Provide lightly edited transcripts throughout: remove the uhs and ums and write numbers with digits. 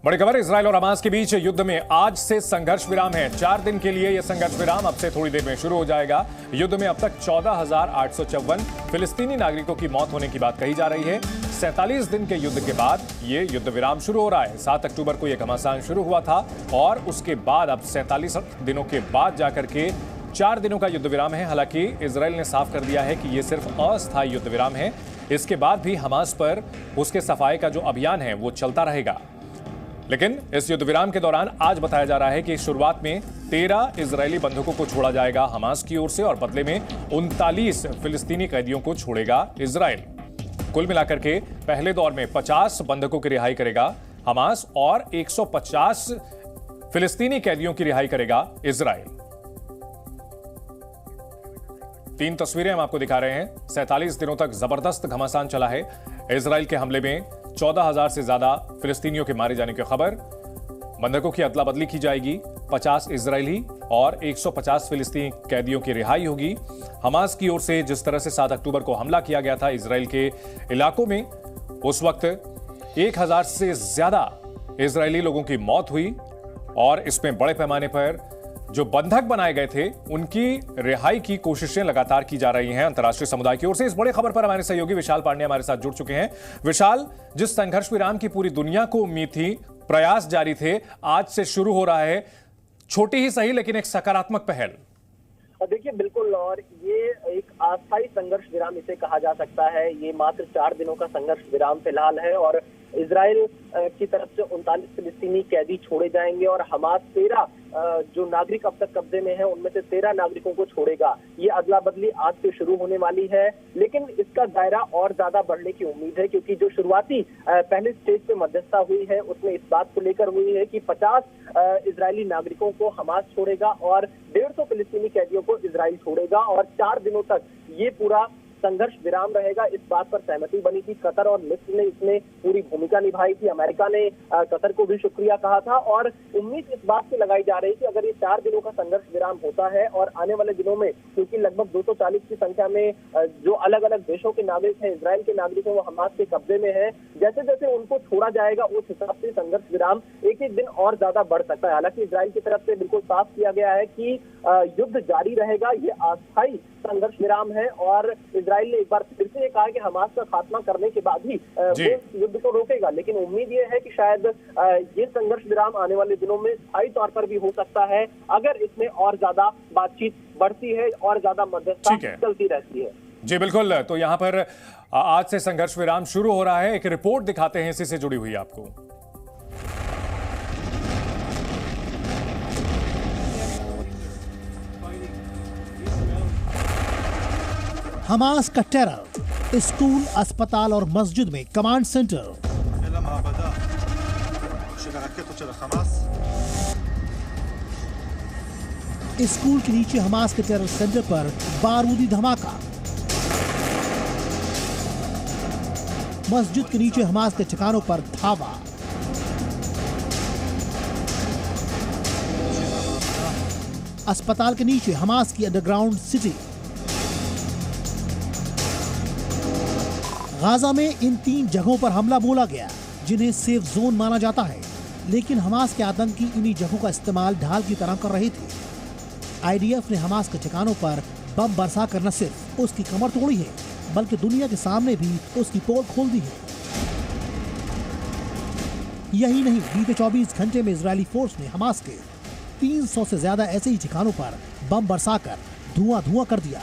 बड़ी खबर, इजराइल और हमास के बीच युद्ध में आज से संघर्ष विराम है। 4 दिन के लिए यह संघर्ष विराम अब से थोड़ी देर में शुरू हो जाएगा। युद्ध में अब तक 14,854 फिलिस्तीनी नागरिकों की मौत होने की बात कही जा रही है। 47 दिन के युद्ध के बाद यह युद्ध विराम शुरू हो रहा है। 7 अक्टूबर को यह घमासान शुरू हुआ था और उसके बाद अब 47 दिनों के बाद जाकर के 4 दिनों का युद्ध विराम है। हालांकि इजराइल ने साफ कर दिया है कि यह सिर्फ अस्थायी युद्ध विराम है। इसके बाद भी हमास पर उसके सफाई का जो अभियान है वो चलता रहेगा। लेकिन इस युद्ध विराम के दौरान आज बताया जा रहा है कि शुरुआत में 13 इजरायली बंधकों को छोड़ा जाएगा हमास की ओर से और बदले में 39 फिलिस्तीनी कैदियों को छोड़ेगा इजराइल। कुल मिलाकर के पहले दौर में 50 बंधकों की रिहाई करेगा हमास और 150 फिलिस्तीनी कैदियों की रिहाई करेगा इजराइल। 3 तस्वीरें हम आपको दिखा रहे हैं। 47 दिनों तक जबरदस्त घमासान चला है। इजराइल के हमले में 14,000 से ज्यादा फिलिस्तीनियों के मारे जाने की खबर। बंधकों की अदला बदली की जाएगी। 50 इजरायली और 150 फिलिस्तीनी कैदियों की रिहाई होगी। हमास की ओर से जिस तरह से 7 अक्टूबर को हमला किया गया था इजराइल के इलाकों में, उस वक्त 1,000 से ज्यादा इजरायली लोगों की मौत हुई और इसमें बड़े पैमाने पर जो बंधक बनाए गए थे उनकी रिहाई की कोशिशें लगातार की जा रही हैं अंतर्राष्ट्रीय समुदाय की ओर से। इस बड़ी खबर पर हमारे सहयोगी विशाल पांडे हमारे साथ जुड़ चुके हैं। विशाल, जिस संघर्ष विराम की पूरी दुनिया को उम्मीद थी, प्रयास जारी थे, आज से शुरू हो रहा है। छोटी ही सही लेकिन एक सकारात्मक पहल। देखिए बिल्कुल, और ये एक अस्थायी संघर्ष विराम इसे कहा जा सकता है। ये मात्र 4 दिनों का संघर्ष विराम फिलहाल है और इजराइल की तरफ से 39 फिलिस्तीनी कैदी छोड़े जाएंगे और हमास 13 जो नागरिक अब तक कब्जे में हैं उनमें से 13 नागरिकों को छोड़ेगा। ये अदला बदली आज से शुरू होने वाली है, लेकिन इसका दायरा और ज्यादा बढ़ने की उम्मीद है क्योंकि जो शुरुआती पहले स्टेज पे मध्यस्थता हुई है उसमें इस बात को लेकर हुई है कि 50 इजरायली नागरिकों को हमास छोड़ेगा और 150 फिलिस्तीनी कैदियों को इजराइल छोड़ेगा और 4 दिनों तक ये पूरा संघर्ष विराम रहेगा। इस बात पर सहमति बनी थी। कतर और मिस्र ने इसमें पूरी भूमिका निभाई थी। अमेरिका ने कतर को भी शुक्रिया कहा था और उम्मीद इस बात से लगाई जा रही थी अगर ये 4 दिनों का संघर्ष विराम होता है और आने वाले दिनों में, क्योंकि लगभग 240 की संख्या में जो अलग अलग देशों के नागरिक हैं, इजराइल के नागरिक हैं, वो हमास के कब्जे में है, जैसे जैसे उनको छोड़ा जाएगा उस हिसाब से संघर्ष विराम एक एक दिन और ज्यादा बढ़ सकता है। हालांकि इजराइल की तरफ से बिल्कुल साफ किया गया है कि युद्ध जारी रहेगा, ये अस्थायी संघर्ष विराम है और इजराइल ने एक बार फिर से कहा कि हमास का खात्मा करने के बाद ही वो युद्ध को रोकेगा। लेकिन उम्मीद ये है कि शायद ये संघर्ष विराम आने वाले दिनों में स्थायी तौर पर भी हो सकता है अगर इसमें और ज्यादा बातचीत बढ़ती है और ज्यादा मध्यस्थता चलती रहती है। जी बिल्कुल, तो यहाँ पर आज से संघर्ष विराम शुरू हो रहा है। एक रिपोर्ट दिखाते हैं इसी से जुड़ी हुई आपको। हमास का टेरर, स्कूल, अस्पताल और मस्जिद में कमांड सेंटर। स्कूल के नीचे हमास के टेरर सेंटर पर बारूदी धमाका। मस्जिद के नीचे हमास के ठिकानों पर धावा। अस्पताल के नीचे हमास की अंडरग्राउंड सिटी। गाजा में इन 3 जगहों पर हमला बोला गया जिन्हें सेफ जोन माना जाता है, लेकिन हमास के आतंकी इन्हीं जगहों का इस्तेमाल ढाल की तरह कर रहे थे। आईडीएफ ने हमास के ठिकानों पर बम बरसा कर न सिर्फ उसकी कमर तोड़ी है बल्कि दुनिया के सामने भी उसकी पोल खोल दी है। यही नहीं, बीते 24 घंटे में इजरायली फोर्स ने हमास के 300 से ज्यादा ऐसे ही ठिकानों पर बम बरसाकर धुआं कर दिया।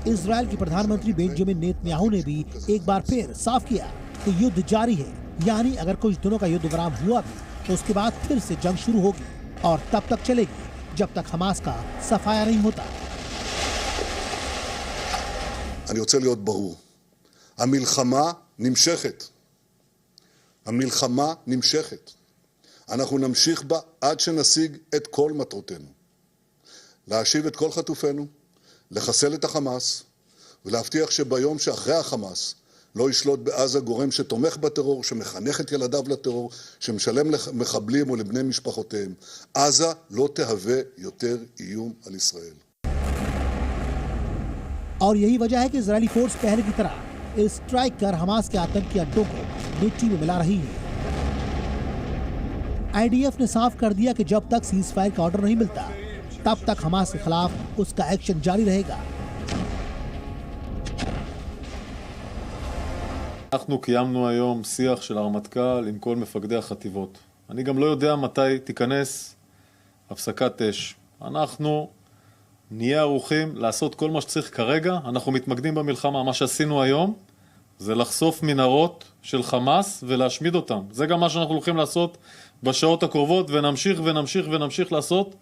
इजराइल के प्रधानमंत्री बेंजामिन नेतन्याहू ने भी एक बार फिर साफ किया कि युद्ध जारी है, यानी अगर कुछ दिनों का युद्ध विराम हुआ भी तो उसके बाद फिर से जंग शुरू होगी और तब तक चलेगी जब तक हमास का सफाया नहीं होता। אני רוצה להיות ברור, המלחמה נמשכת. המלחמה נמשכת. אנחנו נמשיך בה עד שנשיג את כל מטרותינו. להשיב את כל חטופינו, לחסל את החמאס, ולהבטיח שביום שאחרי החמאס לא ישלוט בעזה גורם שתומך בטרור, שמחנך את ילדיו לטרור, שמשלם למחבלים או לבני משפחותיהם. עזה לא תהווה יותר איום על ישראל. और यही वजह है कि इजरायली फोर्स पहले की तरह स्ट्राइक कर हमास के आतंकी अड्डों को मिट्टी में मिला रही है। आईडीएफ ने साफ कर दिया कि जब तक सीज फायर का ऑर्डर नहीं मिलता तब तक हमास के खिलाफ उसका एक्शन जारी रहेगा। אנחנו קיימנו היום שיח של הרמטכ"ל עם כל מפקדי החטיבות. אני גם לא יודע מתי תיכנס הפסקת אש. אנחנו נהיה ערוכים לעשות כל מה שצריך כרגע. אנחנו מתמקדים במלחמה. מה שעשינו היום זה לחשוף מנהרות של חמאס ולהשמיד אותם. זה גם מה שאנחנו הולכים לעשות בשעות הקרובות, ונמשיך לעשות.